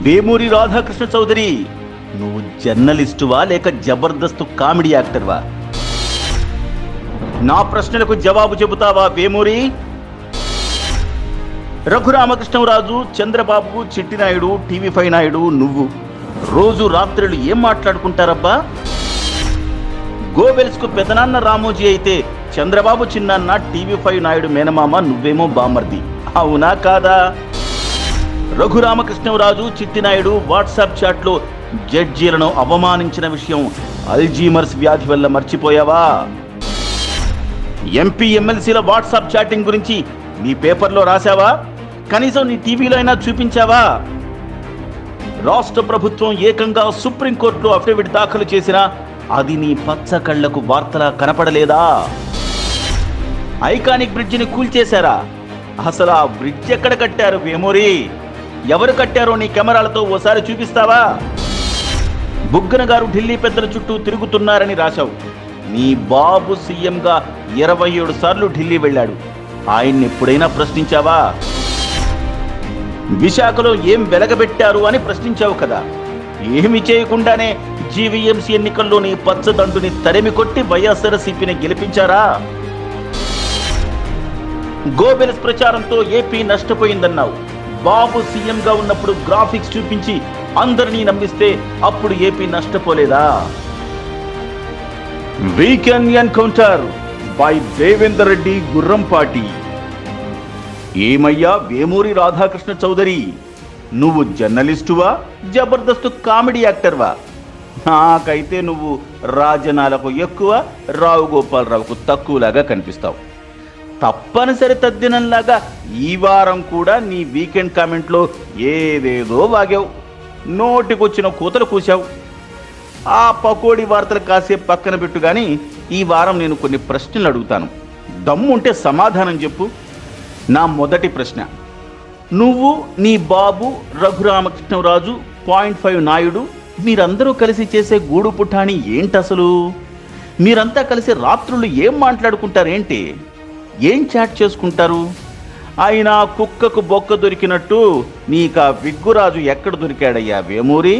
వేమూరి రాధాకృష్ణ చౌదరి, నువ్వు జర్నలిస్టువా లేక జబర్దస్త్ కామెడీ యాక్టర్వా? నా ప్రశ్నలకు జవాబు చెబుతావా వేమూరి? రఘురామకృష్ణరాజు, చంద్రబాబు, చిట్టినాయుడు, టీవీ5 నాయుడు, నువ్వు రోజు రాత్రులు ఏం మాట్లాడుకుంటారబ్బా? గోబెల్స్కు పెదనాన్న రామోజీ అయితే చంద్రబాబు చిన్నాన్న, టీవీ5 నాయుడు మేనమామ, నువ్వేమో బామర్ది. అవునా కాదా? రఘురామకృష్ణరాజు, చిట్టినాయుడు వాట్సాప్ చాట్లో జడ్జీలను అవమానించిన విషయం అల్జీమర్స్ వ్యాధి వల్ల మర్చిపోయావా? ఎంపీ ఎమ్మెల్సీల వాట్సాప్ చాటింగ్ గురించి నీ పేపర్లో రాశావా? కనీసం నీ టీవీలో అయినా చూపించావా? రాష్ట్ర ప్రభుత్వం ఏకంగా సుప్రీంకోర్టులో అఫిడవిట్ దాఖలు చేసినా అది నీ పచ్చ కళ్లకు వార్తలా కనపడలేదా? ఐకానిక్ బ్రిడ్జిని కూల్చేశారా? అసలు ఆ బ్రిడ్జ్ ఎక్కడ కట్టారు వేమూరి? ఎవరు కట్టారో నీ కెమెరాలతో ఓసారి చూపిస్తావా? బుగ్గన గారు ఢిల్లీ పెద్దల చుట్టూ తిరుగుతున్నారని రాశావు. నీ బాబు సీఎంగా 27 సార్లు ఢిల్లీ వెళ్ళాడు. ఆయన్ని ఎప్పుడైనా ప్రశ్నించావా? విశాఖలో ఏం వెలగబెట్టారు అని ప్రశ్నించావు కదా. ఏమి చేయకుండానే జీవీఎంసీ ఎన్నికల్లో నీ పచ్చదండుని తరిమి కొట్టి వైఎస్ఆర్సీపీని గెలిపించారా? Goebbels ప్రచారంతో AP నష్టపోయిందన్నావు. బాబు సీఎంగా ఉన్నప్పుడు గ్రాఫిక్స్ చూపించి అందరినీ నమ్మిస్తే అప్పుడు ఏపీ నష్టపోలేదా? Weekend encounter by Devender Reddy Gurrampati. ఏమయ్యా వేమూరి రాధాకృష్ణ చౌదరి, నువ్వు జర్నలిస్టువా జబర్దస్త్ కామెడీ యాక్టర్వా? నాకైతే నువ్వు రాజనాలకు ఎక్కువ, రావు గోపాలరావుకు తక్కువలాగా కనిపిస్తావు. తప్పనిసరి తద్దినంలాగా ఈ వారం కూడా నీ వీకెండ్ కామెంట్లో ఏదేదో వాగావు. నోటికొచ్చిన కూతలు కూశావు. ఆ పకోడీ వార్తలు కాసేపు పక్కన పెట్టు కానీ ఈ వారం నేను కొన్ని ప్రశ్నలు అడుగుతాను. దమ్ముంటే సమాధానం చెప్పు. నా మొదటి ప్రశ్న, నువ్వు, నీ బాబు రఘురామకృష్ణరాజు, .5 నాయుడు మీరందరూ కలిసి చేసే గూడు పుఠాని ఏంటసలు? మీరంతా కలిసి రాత్రులు ఏం మాట్లాడుకుంటారేంటి? ఏం చాట్ చేసుకుంటారు? అయినా కుక్కకు బొక్క దొరికినట్టు నీకా విగ్గురాజు ఎక్కడ దొరికాడయ్యా వేమూరి?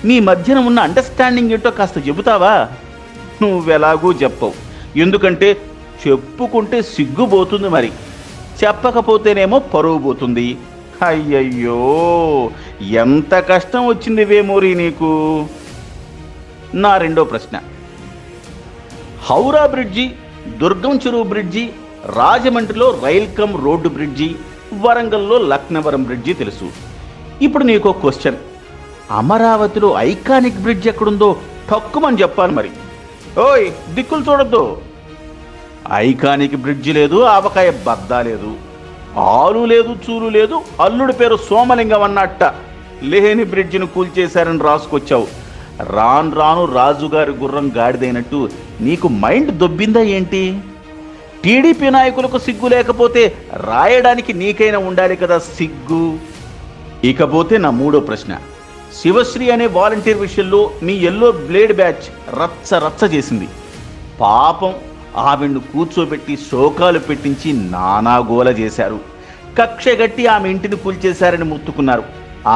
మీ మధ్యన ఉన్న అండర్స్టాండింగ్ ఏంటో కాస్త చెబుతావా? నువ్వెలాగూ చెప్పవు, ఎందుకంటే చెప్పుకుంటే సిగ్గుపోతుంది, మరి చెప్పకపోతేనేమో పరువు పోతుంది. అయ్యయ్యో, ఎంత కష్టం వచ్చింది వేమూరి నీకు. నా రెండో ప్రశ్న, హౌరా బ్రిడ్జి, దుర్గం చెరువు బ్రిడ్జి, రాజమండ్రిలో రైల్ కమ్ రోడ్డు బ్రిడ్జి, వరంగల్లో లక్నవరం బ్రిడ్జి తెలుసు. ఇప్పుడు నీకో క్వశ్చన్, అమరావతిలో ఐకానిక్ బ్రిడ్జ్ ఎక్కడుందో తక్కువని చెప్పాలి మరి. ఓయ్ దిక్కులు చూడొద్దు. ఐకానిక్ బ్రిడ్జి లేదు, ఆవకాయ బద్దా లేదు, ఆలు లేదు, చూలు లేదు, అల్లుడి పేరు సోమలింగం అన్నట్ట లేని బ్రిడ్జిని కూల్చేశారని రాసుకొచ్చావు. రాను రాను రాజుగారి గుర్రం గాడిదైనట్టు నీకు మైండ్ దొబ్బిందా ఏంటి? టీడీపీ నాయకులకు సిగ్గు లేకపోతే రాయడానికి నీకైనా ఉండాలి కదా సిగ్గు. ఇకపోతే నా మూడో ప్రశ్న, శివశ్రీ అనే వాలంటీర్ విషయంలో మీ ఎల్లో బ్లేడ్ బ్యాచ్ రచ్చ రచ్చ చేసింది. పాపం ఆవిడ్ను కూర్చోబెట్టి శోకాలు పెట్టించి నానాగోల చేశారు. కక్షగట్టి ఆమె ఇంటిని కూల్చేశారని ముత్తుకున్నారు.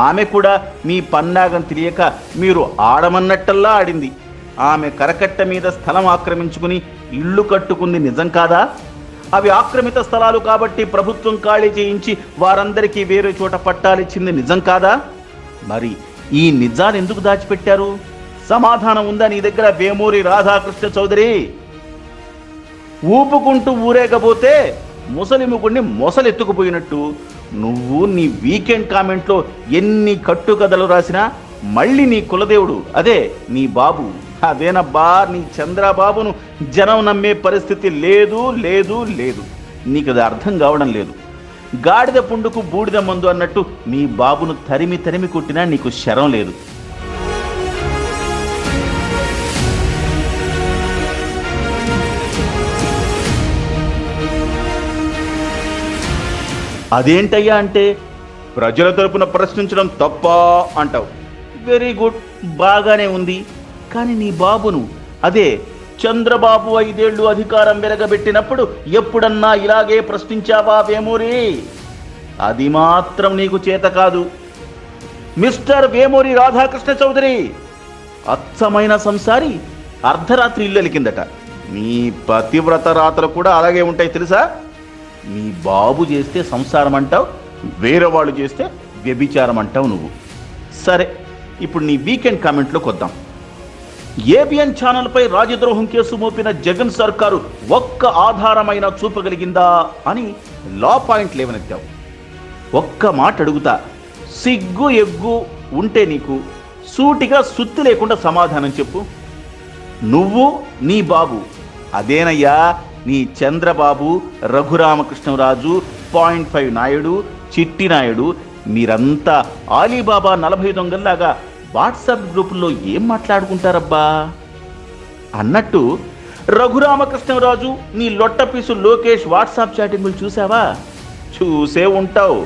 ఆమె కూడా మీ పన్నాగం తెలియక మీరు ఆడమన్నట్టల్లా ఆడింది. ఆమె కరకట్ట మీద స్థలం ఆక్రమించుకుని ఇళ్ళు కట్టుకుంది నిజం కాదా? అవి ఆక్రమిత స్థలాలు కాబట్టి ప్రభుత్వం ఖాళీ చేయించి వారందరికీ వేరే చోట పట్టాలిచ్చింది నిజం కాదా? మరి ఈ నిజాలు ఎందుకు దాచిపెట్టారు? సమాధానం ఉందా నీ దగ్గర వేమూరి రాధాకృష్ణ చౌదరి? ఊపుకుంటూ ఊరేగబోతే ముసలిముగుడిని మొసలెత్తుకుపోయినట్టు నువ్వు నీ వీకెండ్ కామెంట్లో ఎన్ని కట్టుకథలు రాసినా మళ్ళీ నీ కులదేవుడు, అదే నీ బాబు, అదేనబ్బా నీ చంద్రబాబును జనం నమ్మే పరిస్థితి లేదు లేదు లేదు. నీకు అది అర్థం కావడం లేదు. గాడిద పుండుకు బూడిద మందు అన్నట్టు నీ బాబును తరిమి తరిమి కొట్టినా నీకు శరం లేదు. అదేంటయ్యా అంటే ప్రజల తరపున ప్రశ్నించడం తప్ప అంటావు. వెరీ గుడ్, బాగానే ఉంది. కానీ నీ బాబును, అదే చంద్రబాబు 5 ఏళ్ళు అధికారం వెలగబెట్టినప్పుడు ఎప్పుడన్నా ఇలాగే ప్రశ్నించావా వేమూరి? అది మాత్రం నీకు చేత కాదు. మిస్టర్ వేమూరి రాధాకృష్ణ చౌదరి, అచ్చమైన సంసారి అర్ధరాత్రి ఇల్లు కిందట. మీ పతివ్రత రాతలు కూడా అలాగే ఉంటాయి తెలుసా? మీ బాబు చేస్తే సంసారం అంటావు, వేరే వాళ్ళు చేస్తే వ్యభిచారం అంటావు నువ్వు. సరే, ఇప్పుడు నీ వీకెండ్ కామెంట్లోకి వద్దాం. ఏబిఎన్ ఛానల్పై రాజద్రోహం కేసు మోపిన జగన్ సర్కారు ఒక్క ఆధారమైన చూపగలిగిందా అని లా పాయింట్ లేవనెత్తావు. ఒక్క మాట అడుగుతా, సిగ్గు ఎగ్గు ఉంటే నీకు సూటిగా సుత్తి లేకుండా సమాధానం చెప్పు. నువ్వు నీ బాబు, అదేనయ్యా నీ చంద్రబాబు, రఘురామకృష్ణరాజు, 0.5 నాయుడు, చిట్టి నాయుడు, మీరంతా ఆలీబాబా 40 దొంగల్లాగా వాట్సాప్ గ్రూపుల్లో ఏం మాట్లాడుకుంటారబ్బా? అన్నట్టు రఘురామకృష్ణరాజు నీ లొట్టపీసు లోకేష్ వాట్సాప్ చాటింగులు చూసావా? చూసే ఉంటావు.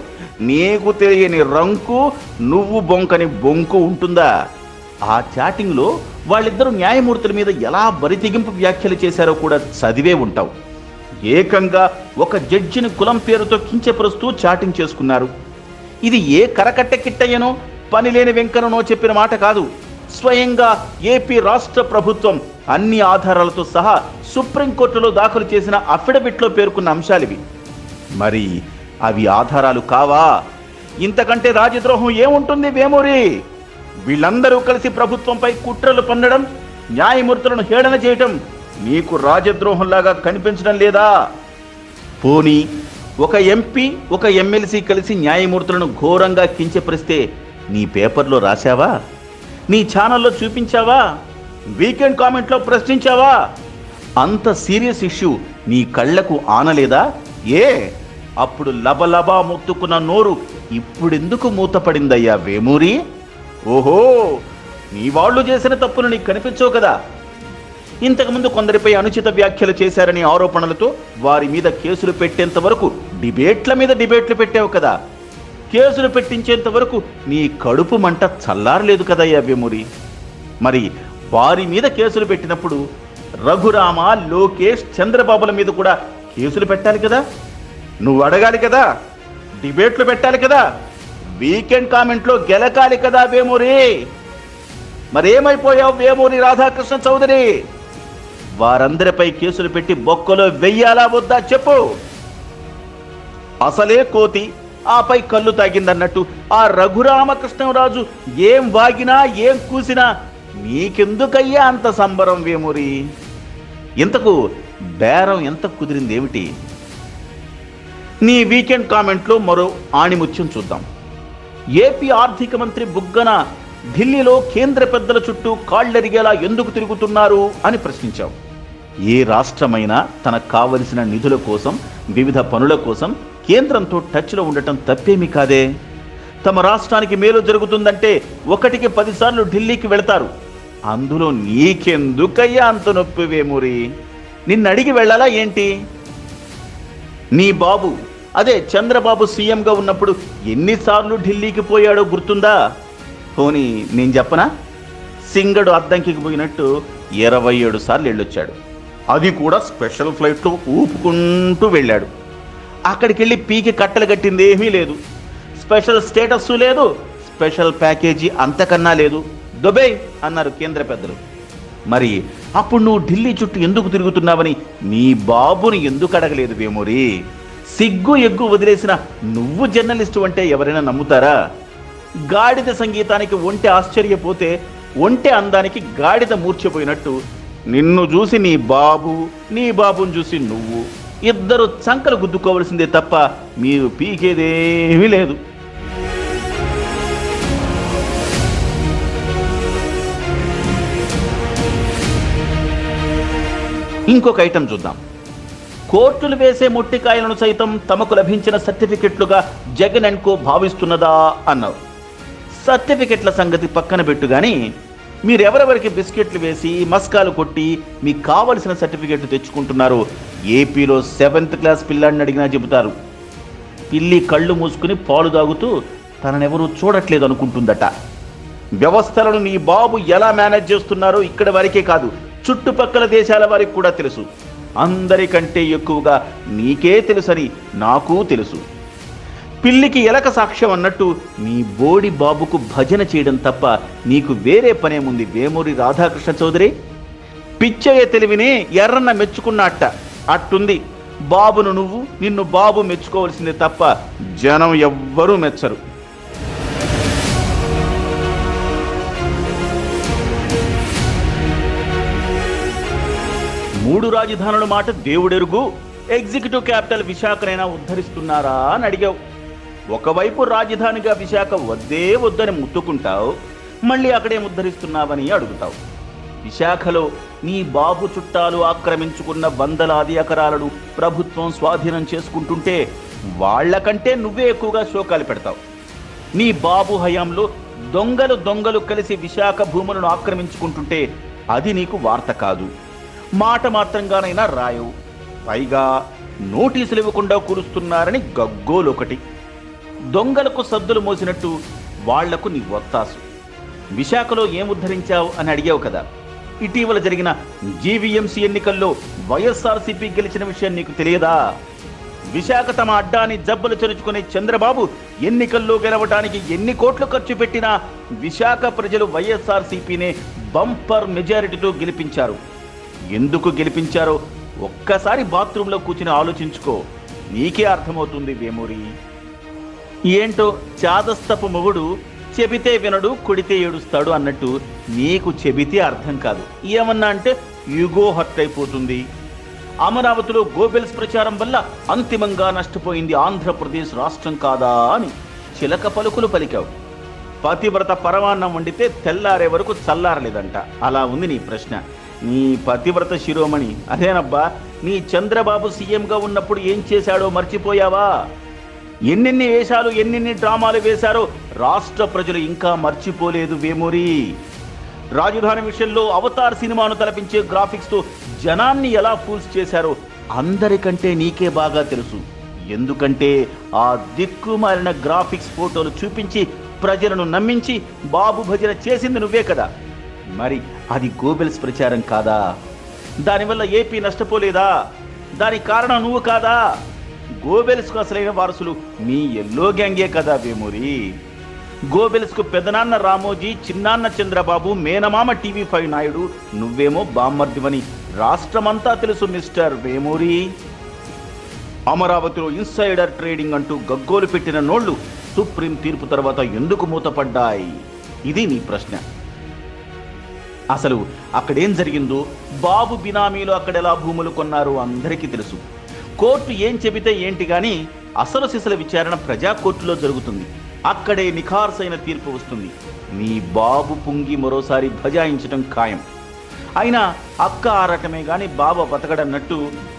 నీకు తెలియని రంకు, నువ్వు బొంకని బొంకు ఉంటుందా? ఆ చాటింగ్లో వాళ్ళిద్దరూ న్యాయమూర్తుల మీద ఎలా బరితెగింపు వ్యాఖ్యలు చేశారో కూడా చదివే ఉంటావు. ఏకంగా ఒక జడ్జిని కులం పేరుతో కించపరుస్తూ చాటింగ్ చేసుకున్నారు. ఇది ఏ కరకట్ట కిట్టయ్యనో పనిలేని వెంకననో చెప్పిన మాట కాదు. స్వయంగా ఏపీ రాష్ట్ర ప్రభుత్వం అన్ని ఆధారాలతో సహా సుప్రీంకోర్టులో దాఖలు చేసిన అఫిడవిట్లో పేర్కొన్న అంశాలివి. మరి అవి ఆధారాలు కావా? ఇంతకంటే రాజద్రోహం ఏముంటుంది వేమూరి? వీళ్ళందరూ కలిసి ప్రభుత్వంపై కుట్రలు పన్నడం, న్యాయమూర్తులను హేళన చేయటం నీకు రాజద్రోహంలాగా కనిపించడం లేదా? పోనీ ఒక ఎంపీ, ఒక ఎమ్మెల్సీ కలిసి న్యాయమూర్తులను ఘోరంగా కించపరిస్తే నీ పేపర్లో రాశావా? నీ ఛానల్లో చూపించావా? వీకెండ్ కామెంట్లో ప్రశ్నించావా? అంత సీరియస్ ఇష్యూ నీ కళ్లకు ఆనలేదా? అప్పుడు లబలబా మొత్తుకున్న నోరు ఇప్పుడెందుకు మూతపడిందయ్యా వేమూరి? ఓహో, నీ వాళ్ళు చేసిన తప్పులు నీకు కనిపించవు కదా. ఇంతకుముందు కొందరిపై అనుచిత వ్యాఖ్యలు చేశారని ఆరోపణలతో వారి మీద కేసులు పెట్టేంత వరకు డిబేట్ల మీద డిబేట్లు పెట్టావు కదా. కేసులు పెట్టించేంత వరకు నీ కడుపు మంట చల్లారలేదు కదయ్యా వేమూరి. మరి వారి మీద కేసులు పెట్టినప్పుడు రఘురామ, లోకేష్, చంద్రబాబుల మీద కూడా కేసులు పెట్టాలి కదా. నువ్వు అడగాలి కదా, డిబేట్లు పెట్టాలి కదా, వీకెండ్ కామెంట్లో గెలకాలి కదా వేమూరి. మరేమైపోయావు వేమూరి రాధాకృష్ణ చౌదరి? వారందరిపై కేసులు పెట్టి బొక్కలో వెయ్యాలా వద్దా చెప్పు. అసలే కోతి ఆపై కళ్ళు తాగిందన్నట్టు ఆ రఘురామకృష్ణరాజు ఏం వాగినా ఏం కూసినా నీకెందుకయ్యా అంత సంబరం వేమూరి? ఇంతకు బేరం ఎంత కుదిరిందేమిటి? నీ వీకెండ్ కామెంట్లో మరో ఆణిముత్యం చూద్దాం. ఏపీ ఆర్థిక మంత్రి బుగ్గన ఢిల్లీలో కేంద్ర పెద్దల చుట్టూ కాళ్లెరిగేలా ఎందుకు తిరుగుతున్నారు అని ప్రశ్నించావు. ఏ రాష్ట్రమైనా తనకు కావలసిన నిధుల కోసం, వివిధ పనుల కోసం కేంద్రంతో టచ్లో ఉండటం తప్పేమీ కాదే. తమ రాష్ట్రానికి మేలు జరుగుతుందంటే 1కి 10 సార్లు ఢిల్లీకి వెళతారు. అందులో నీకెందుకయ్యా అంత నొప్పి వేమూరి? నిన్ను అడిగి వెళ్ళాలా ఏంటి? నీ బాబు, అదే చంద్రబాబు సీఎంగా ఉన్నప్పుడు ఎన్నిసార్లు ఢిల్లీకి పోయాడో గుర్తుందా? పోనీ నేను చెప్పనా? సింగడు అద్దంకికి పోయినట్టు 27 సార్లు వెళ్ళొచ్చాడు. అది కూడా స్పెషల్ ఫ్లైట్లో ఊపుకుంటూ వెళ్ళాడు. అక్కడికి వెళ్ళి పీకి కట్టలు కట్టింది ఏమీ లేదు. స్పెషల్ స్టేటస్ లేదు, స్పెషల్ ప్యాకేజీ అంతకన్నా లేదు. దుబాయ్ అన్నారు కేంద్ర పెద్దలు. మరి అప్పుడు నువ్వు ఢిల్లీ చుట్టూ ఎందుకు తిరుగుతున్నావని నీ బాబుని ఎందుకు అడగలేదు వేమూరి? సిగ్గు ఎగ్గు వదిలేసిన నువ్వు జర్నలిస్టు అంటే ఎవరైనా నమ్ముతారా? గాడిద సంగీతానికి ఒంటె ఆశ్చర్యపోతే ఒంటె అందానికి గాడిద మూర్ఛపోయినట్టు నిన్ను చూసి నీ బాబుని చూసి నువ్వు ఇద్దరు చంకలు గుద్దుకోవలసిందే తప్ప మీరు పీకేదేమీ లేదు. ఇంకొక ఐటెం చూద్దాం. కోర్టులు వేసే మొట్టికాయలను సైతం తమకు లభించిన సర్టిఫికెట్లుగా జగన్ అండ్ కో భావిస్తున్నదా అన్నావు. సర్టిఫికెట్ల సంగతి పక్కన పెట్టు గాని, మీరెవరెవరికి బిస్కెట్లు వేసి మస్కాలు కొట్టి మీకు కావలసిన సర్టిఫికెట్లు తెచ్చుకుంటున్నారు ఏపీలో 7th క్లాస్ పిల్లాడిని అడిగినా చెబుతారు. పిల్లి కళ్ళు మూసుకుని పాలు తాగుతూ తననెవరూ చూడట్లేదు అనుకుంటుందట. వ్యవస్థలను నీ బాబు ఎలా మేనేజ్ చేస్తున్నారో ఇక్కడ వరకే కాదు, చుట్టుపక్కల దేశాల వారికి కూడా తెలుసు. అందరికంటే ఎక్కువగా నీకే తెలుసని నాకు తెలుసు. పిల్లికి ఎలక సాక్ష్యం అన్నట్టు నీ బోడి బాబుకు భజన చేయడం తప్ప నీకు వేరే పనేముంది వేమూరి రాధాకృష్ణ చౌదరి? పిచ్చయ్య తెలివిని ఎర్రన్న మెచ్చుకున్నట్ట అట్టుంది బాబును నువ్వు, నిన్ను బాబు మెచ్చుకోవాల్సిందే తప్ప జనం ఎవ్వరూ మెచ్చరు. మూడు రాజధానుల మాట దేవుడెరుగు, ఎగ్జిక్యూటివ్ క్యాపిటల్ విశాఖనైనా ఉద్ధరిస్తున్నారా అని అడిగావు. ఒకవైపు రాజధానిగా విశాఖ వద్దే వద్దని ముత్తుకుంటావు, మళ్ళీ అక్కడే ఉద్ధరిస్తున్నావని అడుగుతావు. విశాఖలో నీ బాబు చుట్టాలు ఆక్రమించుకున్న వందలాది ఎకరాలను ప్రభుత్వం స్వాధీనం చేసుకుంటుంటే వాళ్లకంటే నువ్వే ఎక్కువగా శోకాలు పెడతావు. నీ బాబు హయాంలో దొంగలు కలిసి విశాఖ భూములను ఆక్రమించుకుంటుంటే అది నీకు వార్త కాదు, మాట మాత్రంగానైనా రాయవు. పైగా నోటీసులు ఇవ్వకుండా కూరుస్తున్నారని గగ్గోలొకటి. దొంగలకు సద్దులు మోసినట్టు వాళ్లకు నీ ఒత్తాసు. విశాఖలో ఏం ఉద్ధరించావు అని అడిగావు కదా. ఇటీవల జరిగిన జీవీఎంసీ ఎన్నికల్లో వైఎస్ఆర్సీపీ గెలిచిన విషయం నీకు తెలియదా? విశాఖ తమ అడ్డాని జబ్బలు చెరుచుకునే చంద్రబాబు ఎన్నికల్లో గెలవడానికి ఎన్ని కోట్లు ఖర్చు పెట్టినా విశాఖ ప్రజలు వైఎస్ఆర్సీపీనే బంపర్ మెజారిటీతో గెలిపించారు. ఎందుకు గెలిపించారో ఒక్కసారి బాత్రూంలో కూర్చుని ఆలోచించుకో, నీకే అర్థమవుతుంది వేమూరి. ఏంటో చాదస్తపు మొగుడు చెబితే వినడు, కొడితే ఏడుస్తాడు అన్నట్టు నీకు చెబితే అర్థం కాదు. ఏమన్నా అంటే యుగో హర్ట్ అయిపోతుంది. అమరావతిలో గోబెల్స్ ప్రచారం వల్ల అంతిమంగా నష్టపోయింది ఆంధ్రప్రదేశ్ రాష్ట్రం కాదా అని చిలక పలుకులు పలికావు. పతివ్రత పరమాన్నం వండితే తెల్లారే వరకు చల్లారలేదంట. అలా ఉంది నీ ప్రశ్న. నీ పతివ్రత శిరోమణి అదేనబ్బా. నీ చంద్రబాబు సీఎంగా ఉన్నప్పుడు ఏం చేశాడో మర్చిపోయావా? ఎన్నెన్ని వేషాలు ఎన్నెన్ని డ్రామాలు వేశారో రాష్ట్ర ప్రజలు ఇంకా మర్చిపోలేదు వేమూరి. రాజధాని విషయంలో అవతార్ సినిమాను తలపించే గ్రాఫిక్స్తో జనాన్ని ఎలా ఫూల్స్ చేశారో అందరికంటే నీకే బాగా తెలుసు. ఎందుకంటే ఆ దిక్కుమాలిన గ్రాఫిక్స్ ఫోటోలు చూపించి ప్రజలను నమ్మించి బాబు భజన చేసింది నువ్వే కదా. మరి అది గోబెల్స్ ప్రచారం కాదా? దానివల్ల ఏపీ నష్టపోలేదా? దానికి కారణం నువ్వు కాదా? గోబెల్స్కు అసలైన వారసులు మీ ఎల్లో గ్యాంగే కదా వేమూరి. గోబెల్స్కు పెదనాన్న రామోజీ, చిన్నాన్న చంద్రబాబు, మేనమామ టీవీ5 నాయుడు, నువ్వేమో బామ్మర్దివని రాష్ట్రమంతా తెలుసు మిస్టర్ వేమూరి. అమరావతిలో ఇన్సైడర్ ట్రేడింగ్ అంటూ గగ్గోలు పెట్టిన నోళ్లు సుప్రీం తీర్పు తర్వాత ఎందుకు మూతపడ్డాయి? ఇది నీ ప్రశ్న. అసలు అక్కడేం జరిగిందో, బాబు బినామీలు అక్కడెలా భూములు కొన్నారో అందరికీ తెలుసు. కోర్టు ఏం చెబితే ఏంటి కానీ అసలు సిసల విచారణ ప్రజా కోర్టులో జరుగుతుంది. అక్కడే నిఖార్సైన తీర్పు వస్తుంది. నీ బాబు పుంగి మరోసారి భజాయించడం ఖాయం. అయినా అక్క ఆరాటమే గాని బాబు బతకడన్నట్టు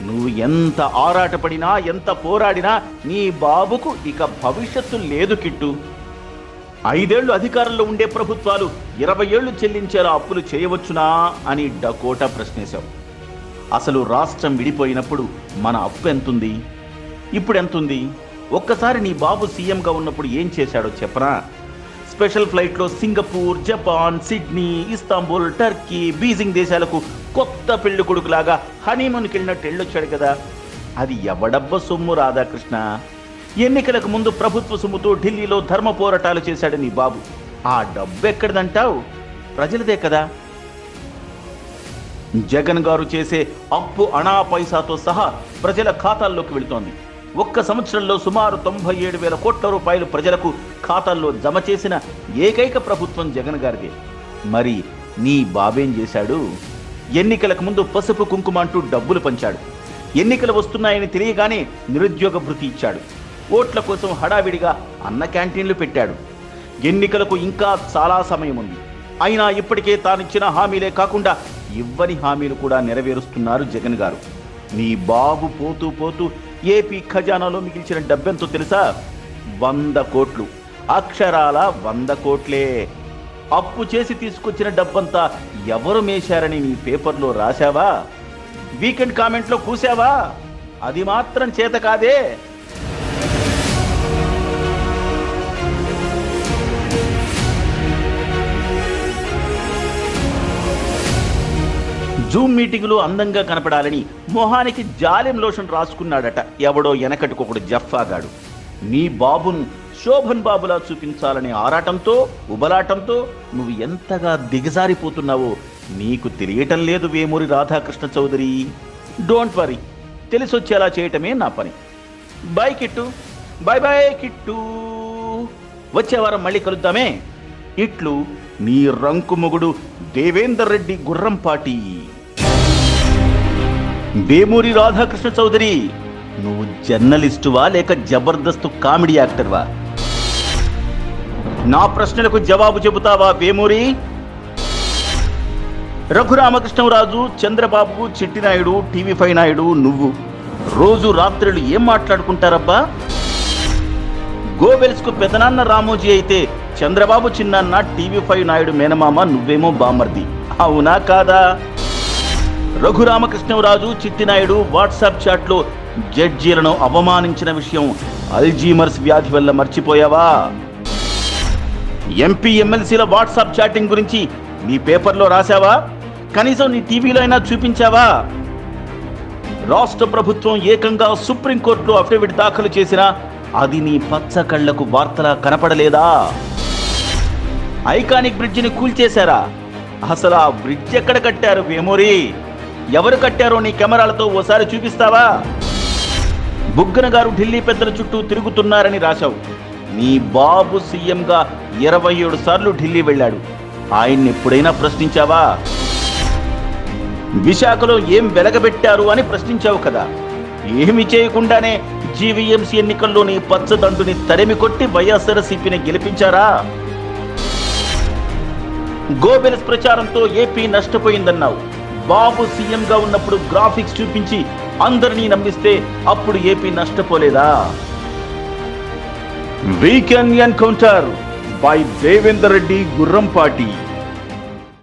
నువ్వు ఎంత ఆరాటపడినా ఎంత పోరాడినా నీ బాబుకు ఇక భవిష్యత్తు లేదు కిట్టు. 5 ఏళ్లు అధికారంలో ఉండే ప్రభుత్వాలు 20 ఏళ్లు చెల్లించేలా అప్పులు చేయవచ్చునా అని డకోటా ప్రశ్నించావు. అసలు రాష్ట్రం విడిపోయినప్పుడు మన అప్పు ఎంతుంది, ఇప్పుడు ఎంతుంది? ఒక్కసారి నీ బాబు సీఎంగా ఉన్నప్పుడు ఏం చేశాడో చెప్పనా? స్పెషల్ ఫ్లైట్లో Singapore, Japan, Sydney, Istanbul, Turkey, Beijing దేశాలకు కొత్త పెళ్లి కొడుకులాగా హనీమూన్కి వెళ్ళినట్టు వెళ్ళొచ్చాడు కదా. అది ఎవడబ్బ సొమ్ము రాధాకృష్ణ? ఎన్నికలకు ముందు ప్రభుత్వ సొమ్ముతో ఢిల్లీలో ధర్మ పోరాటాలు చేశాడు నీ బాబు. ఆ డబ్బు ఎక్కడిదంటావు? ప్రజలదే కదా. జగన్ గారు చేసే అప్పు అణా పైసాతో సహా ప్రజల ఖాతాల్లోకి వెళుతోంది. ఒక్క సంవత్సరంలో సుమారు 97,000 కోట్ల రూపాయలు ప్రజలకు ఖాతాల్లో జమ చేసిన ఏకైక ప్రభుత్వం జగన్ గారిదే. మరి నీ బాబేం చేశాడు? ఎన్నికలకు ముందు పసుపు కుంకుమ అంటూ డబ్బులు పంచాడు. ఎన్నికలు వస్తున్నాయని తెలియగానే నిరుద్యోగ భృతి ఇచ్చాడు. ఓట్ల కోసం హడావిడిగా అన్న క్యాంటీన్లు పెట్టాడు. ఎన్నికలకు ఇంకా చాలా సమయం ఉంది. అయినా ఇప్పటికే తానిచ్చిన హామీలే కాకుండా ఇవ్వని హామీలు కూడా నెరవేరుస్తున్నారు జగన్ గారు. నీ బాబు పోతూ పోతూ ఏపీ ఖజానాలో మిగిల్చిన డబ్బెంతో తెలుసా? 100 కోట్లు. అక్షరాల 100 కోట్లే. అప్పు చేసి తీసుకొచ్చిన డబ్బంతా ఎవరు మేశారని నీ పేపర్లో రాశావా? వీకెండ్ కామెంట్లో కూసావా? అది మాత్రం చేత కాదే. జూమ్ మీటింగులో అందంగా కనపడాలని మొహానికి జాలెం లోషన్ రాసుకున్నాడట ఎవడో వెనకట్టుకొకడు జఫాగాడు. నీ బాబును శోభన్ బాబులా చూపించాలనే ఆరాటంతో ఉబలాటంతో నువ్వు ఎంతగా దిగజారిపోతున్నావో నీకు తెలియటం లేదు వేమూరి రాధాకృష్ణ చౌదరి. డోంట్ వరీ, తెలిసొచ్చేలా చేయటమే నా పని. Bye Kittu, bye bye Kittu. వచ్చే వారం మళ్ళీ కలుద్దామే. ఇట్లు నీ రంకు మొగుడు దేవేందర్ రెడ్డి గుర్రంపాటి. వేమూరి రాధాకృష్ణ చౌదరి, నువ్వు జర్నలిస్టువా లేక జబర్దస్త్ కామెడీ యాక్టర్వా? నా ప్రశ్నలకు జవాబు చెబుతావా వేమూరి? రఘురామకృష్ణరాజు, చంద్రబాబు, చిట్టినాయుడు, టీవీ5 నాయుడు, నువ్వు రోజు రాత్రులు ఏం మాట్లాడుకుంటారబ్బా? గోబెల్స్కు పెదనాన్న రామోజీ అయితే చంద్రబాబు చిన్నాన్న, టీవీ5 నాయుడు మేనమామ, నువ్వేమో బామర్ది. అవునా కాదా? రఘురామకృష్ణరాజు, చిట్టినాయుడు వాట్సాప్ చాట్లో జడ్జీలను అవమానించిన విషయం అల్జీమర్స్ వ్యాధి వల్ల మర్చిపోయావా? ఎంపీ ఎమ్మెల్సీల వాట్సాప్ చాటింగ్ గురించి నీ పేపర్లో రాశావా? కనీసం నీ టీవీలో అయినా చూపించావా? రాష్ట్ర ప్రభుత్వం ఏకంగా సుప్రీంకోర్టులో అఫిడవిట్ దాఖలు చేసినా అది నీ పచ్చ కళ్లకు వార్తలా కనపడలేదా? ఐకానిక్ బ్రిడ్జిని కూల్చేశారా? అసలు ఆ బ్రిడ్జ్ ఎక్కడ కట్టారు వేమూరి? ఎవరు కట్టారో నీ కెమెరాలతో ఓసారి చూపిస్తావా? బుగ్గన గారు ఢిల్లీ పెద్దల చుట్టూ తిరుగుతున్నారని రాశావు. నీ బాబు సీఎంగా 27 సార్లు ఢిల్లీ వెళ్ళాడు. ఆయన్ని ఎప్పుడైనా ప్రశ్నించావా? విశాఖలో ఏం వెలగబెట్టారు అని ప్రశ్నించావు కదా. ఏమి చేయకుండానే జీవీఎంసీ ఎన్నికల్లో నీ పచ్చదండుని తరిమి కొట్టి వైఎస్ఆర్సీపీని గెలిపించారా? Goebbels ప్రచారంతో AP నష్టపోయిందన్నావు. బాబు సీఎంగా ఉన్నప్పుడు గ్రాఫిక్స్ చూపించి అందరినీ నమ్మిస్తే అప్పుడు ఏపీ నష్టపోలేదా? Weekend encounter by Devender Reddy Gurrampati.